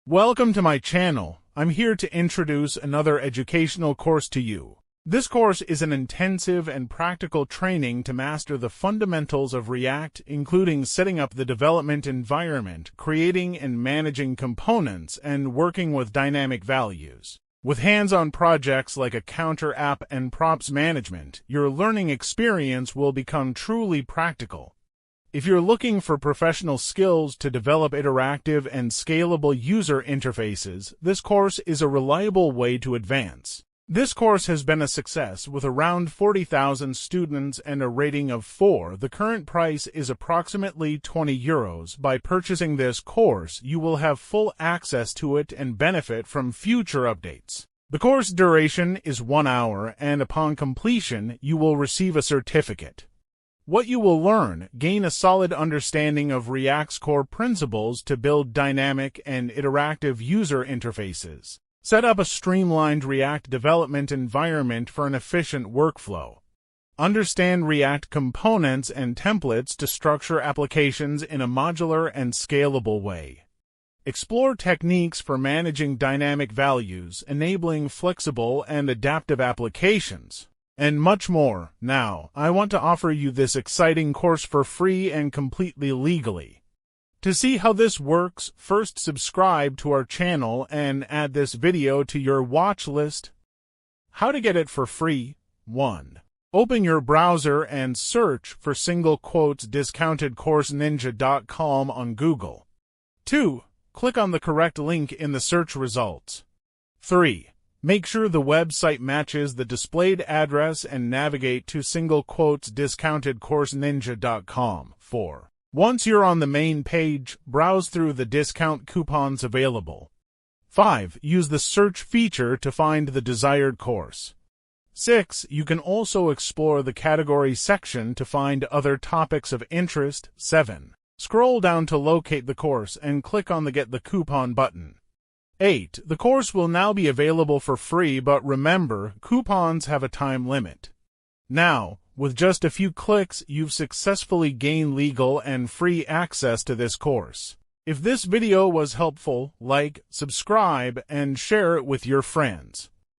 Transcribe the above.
Welcome to my channel. I'm here to introduce another educational course to you. This course is an intensive and practical training to master the fundamentals of React, including setting up the development environment, creating and managing components, and working with dynamic values. With hands-on projects like a counter app and props management, your learning experience will become truly practical. If you're looking for professional skills to develop interactive and scalable user interfaces, this course is a reliable way to advance. This course has been a success with around 40,000 students and a rating of 4. The current price is approximately €20. By purchasing this course, you will have full access to it and benefit from future updates. The course duration is 1 hour, and upon completion, you will receive a certificate. What you will learn: gain a solid understanding of React's core principles to build dynamic and interactive user interfaces. Set up a streamlined React development environment for an efficient workflow. Understand React components and templates to structure applications in a modular and scalable way. Explore techniques for managing dynamic values, enabling flexible and adaptive applications, and much more. Now, I want to offer you this exciting course for free and completely legally. To see how this works, first subscribe to our channel and add this video to your watch list. How to get it for free. 1. Open your browser and search for discountedcourseninja.com on Google. 2. Click on the correct link in the search results. 3. Make sure the website matches the displayed address and navigate to discountedcourseninja.com. 4. Once you're on the main page, browse through the discount coupons available. 5. Use the search feature to find the desired course. 6. You can also explore the category section to find other topics of interest. 7. Scroll down to locate the course and click on the Get the Coupon button. 8. The course will now be available for free, but remember, coupons have a time limit. Now, with just a few clicks, you've successfully gained legal and free access to this course. If this video was helpful, like, subscribe, and share it with your friends.